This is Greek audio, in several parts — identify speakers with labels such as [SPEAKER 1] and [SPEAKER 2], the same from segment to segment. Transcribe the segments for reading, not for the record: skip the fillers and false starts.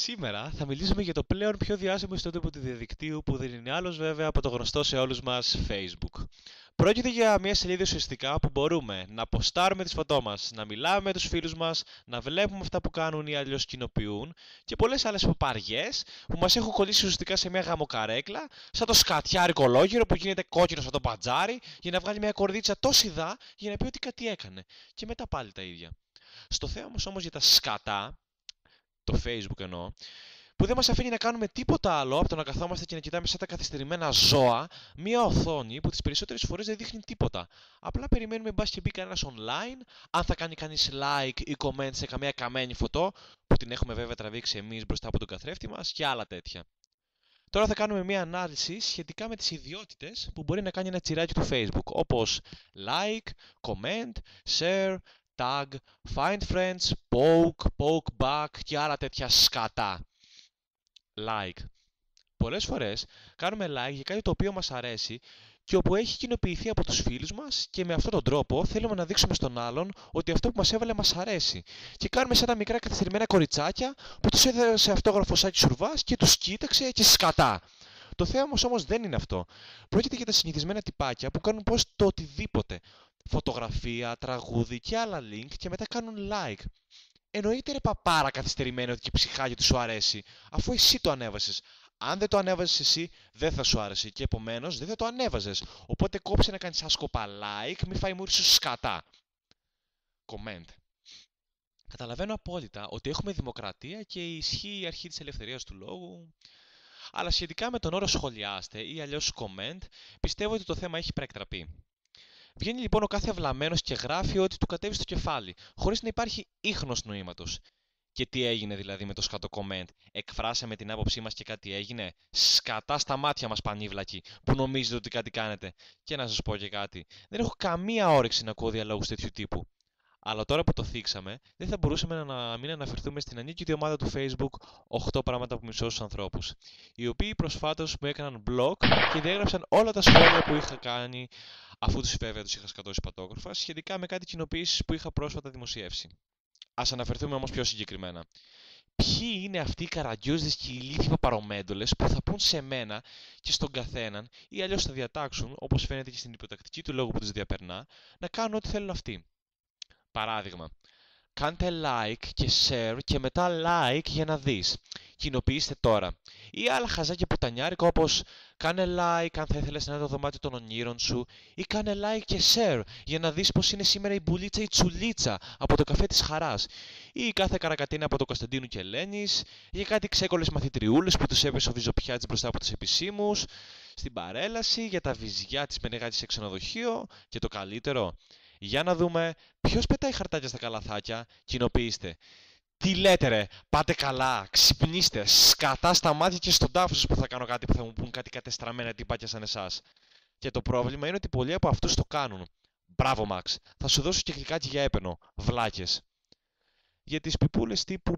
[SPEAKER 1] Σήμερα θα μιλήσουμε για το πλέον πιο διάσημο ιστότοπο του διαδικτύου που δεν είναι άλλος βέβαια από το γνωστό σε όλους μας Facebook. Πρόκειται για μια σελίδα ουσιαστικά που μπορούμε να ποστάρουμε τις φωτό μας, να μιλάμε με τους φίλους μας, να βλέπουμε αυτά που κάνουν ή αλλιώς κοινοποιούν και πολλές άλλες παπαριές που μας έχουν κολλήσει ουσιαστικά σε μια γαμοκαρέκλα, σαν το σκατιάρικο ολόγυρο που γίνεται κόκκινο σαν το παντζάρι για να βγάλει μια κορδίτσα τόση δά για να πει ότι κάτι έκανε. Και μετά πάλι τα ίδια. Στο θέμα μας όμως για τα σκατά, το Facebook εννοώ, που δεν μας αφήνει να κάνουμε τίποτα άλλο από το να καθόμαστε και να κοιτάμε σαν τα καθυστερημένα ζώα μία οθόνη που τις περισσότερες φορές δεν δείχνει τίποτα. Απλά περιμένουμε μπας και μπει κανένας online, αν θα κάνει κανείς like ή comment σε καμία καμένη φωτό, που την έχουμε βέβαια τραβήξει εμείς μπροστά από τον καθρέφτη μας και άλλα τέτοια. Τώρα θα κάνουμε μία ανάλυση σχετικά με τις ιδιότητες που μπορεί να κάνει ένα τσιράκι του Facebook, όπως like, comment, share, tag, find friends, poke back και άλλα τέτοια σκατά. Like. Πολλές φορές κάνουμε like για κάτι το οποίο μας αρέσει και όπου έχει κοινοποιηθεί από τους φίλους μας και με αυτόν τον τρόπο θέλουμε να δείξουμε στον άλλον ότι αυτό που μας έβαλε μας αρέσει. Και κάνουμε σαν τα μικρά καθυστερημένα κοριτσάκια που τους έδωσε αυτόγραφο σάκι σουρβάς και τους κοίταξε και σκατά. Το θέμα όμως δεν είναι αυτό. Πρόκειται για τα συνηθισμένα τυπάκια που κάνουν post το οτιδήποτε. Φωτογραφία, τραγούδι και άλλα link και μετά κάνουν like. Εννοείται ρε παπάρα καθυστερημένο ότι και ψυχάκι του σου αρέσει, αφού εσύ το ανέβασες. Αν δεν το ανέβαζες εσύ, δεν θα σου άρεσε και επομένως δεν θα το ανέβαζες. Οπότε κόψε να κάνεις άσκοπα like, μη φάει μούρι σου σκατά. Comment. Καταλαβαίνω απόλυτα ότι έχουμε δημοκρατία και ισχύει η αρχή της ελευθερίας του λόγου, αλλά σχετικά με τον όρο σχολιάστε ή αλλιώς comment, πιστεύω ότι το θέμα έχει προεκτραπεί. Βγαίνει λοιπόν ο κάθε βλαμμένος και γράφει ότι του κατέβει στο κεφάλι, χωρίς να υπάρχει ίχνος νοήματος. Και τι έγινε δηλαδή με το σκατό comment? Εκφράσαμε την άποψή μας και κάτι έγινε? Σκατά στα μάτια μας πανίβλακοι, που νομίζετε ότι κάτι κάνετε. Και να σας πω και κάτι, δεν έχω καμία όρεξη να ακούω διαλόγους τέτοιου τύπου. Αλλά τώρα που το θίξαμε, δεν θα μπορούσαμε να μην αναφερθούμε στην ανίκητη ομάδα του Facebook 8 πράγματα που μισώ στους ανθρώπους, οι οποίοι προσφάτως μου έκαναν blog και διέγραψαν όλα τα σχόλια που είχα κάνει, αφού τους βέβαια τους είχα σκατώσει πατόγραφα, σχετικά με κάτι κοινοποιήσεις που είχα πρόσφατα δημοσιεύσει. Ας αναφερθούμε όμως πιο συγκεκριμένα. Ποιοι είναι αυτοί οι καραγκιόζες και οι ηλίθιοι παπαρομέντολες που θα πούν σε μένα και στον καθέναν ή αλλιώς θα διατάξουν, όπως φαίνεται και στην υποτακτική του λόγου που τους διαπερνά, να κάνουν ό,τι θέλουν αυτοί. Παράδειγμα, κάντε like και share και μετά like για να δεις. Κοινοποιήστε τώρα. Ή άλλα χαζάκια πουτανιάρικα όπως κάνε like αν θα ήθελες να είναι το δωμάτιο των ονείρων σου ή κάνε like και share για να δεις πως είναι σήμερα η μπουλίτσα η τσουλίτσα από το καφέ της χαράς ή κάθε καρακατίνα από το Κωνσταντίνου και Ελένης ή κάτι ξέκολες μαθητριούλες που τους έπεσε ο Βυζοπιάτης μπροστά από τους επισήμους στην παρέλαση για τα βυζιά της Μενεγάτης σε ξενοδοχείο και το καλύτερο. Για να δούμε ποιος πετάει χαρτάκια στα καλαθάκια, κοινοποιήστε. Τι λέτε ρε, πάτε καλά, ξυπνήστε, σκατά στα μάτια και στον τάφο σας που θα κάνω κάτι που θα μου πούν κάτι κατεστραμμένα τυπάκια σαν εσάς. Και το πρόβλημα είναι ότι πολλοί από αυτούς το κάνουν. Μπράβο Μαξ, θα σου δώσω και κάτι για έπαινο, βλάκες. Για τις πιπούλες τύπου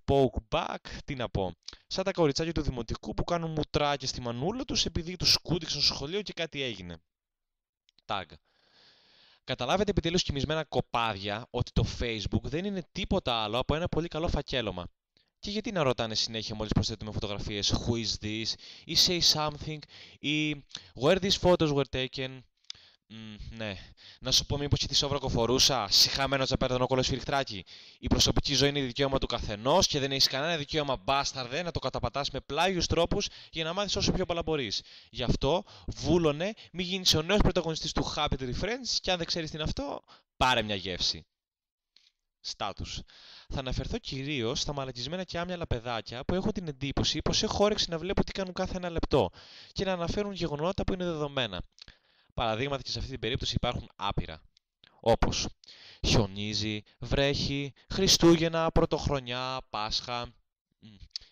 [SPEAKER 1] poke back, τι να πω. Σαν τα κοριτσάκια του δημοτικού που κάνουν μουτράκια στη μανούλα τους επειδή τους σκούντιξαν στο σχολείο και κάτι έγινε. Tag. Καταλάβετε επιτέλους κοιμισμένα κοπάδια ότι το Facebook δεν είναι τίποτα άλλο από ένα πολύ καλό φακέλωμα. Και γιατί να ρωτάνε συνέχεια μόλις προσθέτουμε φωτογραφίες Who is this? Ή Say something? Ή Where these photos were taken? Ναι. Να σου πω μήπως και τη σόβρακο φορούσα, σιχαμένο τζαπέρδανο κόλλο σφυριχτράκι. Η προσωπική ζωή είναι δικαίωμα του καθενός και δεν έχεις κανένα δικαίωμα μπάσταρδε να το καταπατάς με πλάγιους τρόπους για να μάθεις όσο πιο πολλά μπορείς. Γι' αυτό, βούλωνε, μη γίνεις ο νέος πρωταγωνιστής του Happy Tree Friends και αν δεν ξέρεις τι είναι αυτό, πάρε μια γεύση. Στάτους. Θα αναφερθώ κυρίως στα μαλακισμένα και άμυαλα παιδάκια που έχουν την εντύπωση πως έχω όρεξη να βλέπω τι κάνουν κάθε ένα λεπτό και να αναφέρουν γεγονότα που είναι δεδομένα. Παραδείγματα και σε αυτή την περίπτωση υπάρχουν άπειρα. Όπως χιονίζει, βρέχει, Χριστούγεννα, Πρωτοχρονιά, Πάσχα.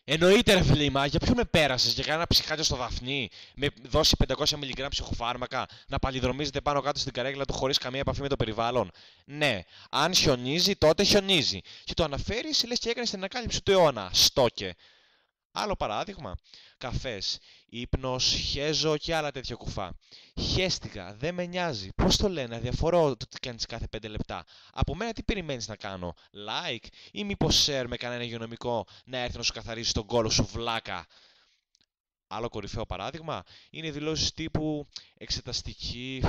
[SPEAKER 1] Εννοείται ρε φιλήμα, για ποιον με πέρασες, για κανένα ψυχάτιο στο Δαφνί, με δώσει 500 μιλιγκράμμ ψυχοφάρμακα, να παλιδρομίζετε πάνω κάτω στην καρέκλα του χωρίς καμία επαφή με το περιβάλλον. Ναι, αν χιονίζει, τότε χιονίζει. Και το αναφέρεις, λες και έκανες την ανακάλυψη του αιώνα. Στόκε. Άλλο παράδειγμα, καφές, ύπνος, χέζω και άλλα τέτοια κουφά. Χέστηκα, δεν με νοιάζει. Πώς το λένε, αδιαφορώ το τι κάνεις κάθε 5 λεπτά. Από μένα τι περιμένεις να κάνω, like ή μήπως share με κανένα υγειονομικό να έρθει να σου καθαρίσει τον κόλο σου βλάκα. Άλλο κορυφαίο παράδειγμα είναι δηλώσεις τύπου εξεταστική,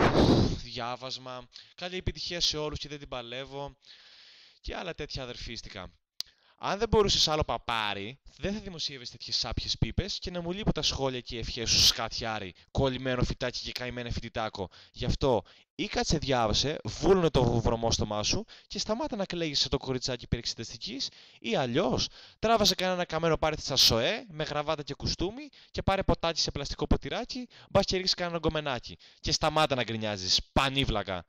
[SPEAKER 1] διάβασμα, καλή επιτυχία σε όλους και δεν την παλεύω και άλλα τέτοια αδερφίστικα. Αν δεν μπορούσες άλλο παπάρι, δεν θα δημοσίευες τέτοιες σάπιες πίπες και να μου λείπουν τα σχόλια και οι ευχές σου σκατιάρι, κολλημένο φυτάκι και καημένο φοιτητάκο. Γι' αυτό ή κάτσε διάβασε, βούλωνε το βρωμόστομά σου και σταμάτα να κλαίγεσαι το κοριτσάκι περί εξεταστικής, ή αλλιώς τράβασε κανένα καμένο πάρτι στα ΣΟΕ με γραβάτα και κουστούμι και πάρε ποτάκι σε πλαστικό ποτηράκι, μπας και ρίξεις κανένα γκομενάκι. Και σταμάτα να γκρινιάζεις, πανίβλακα.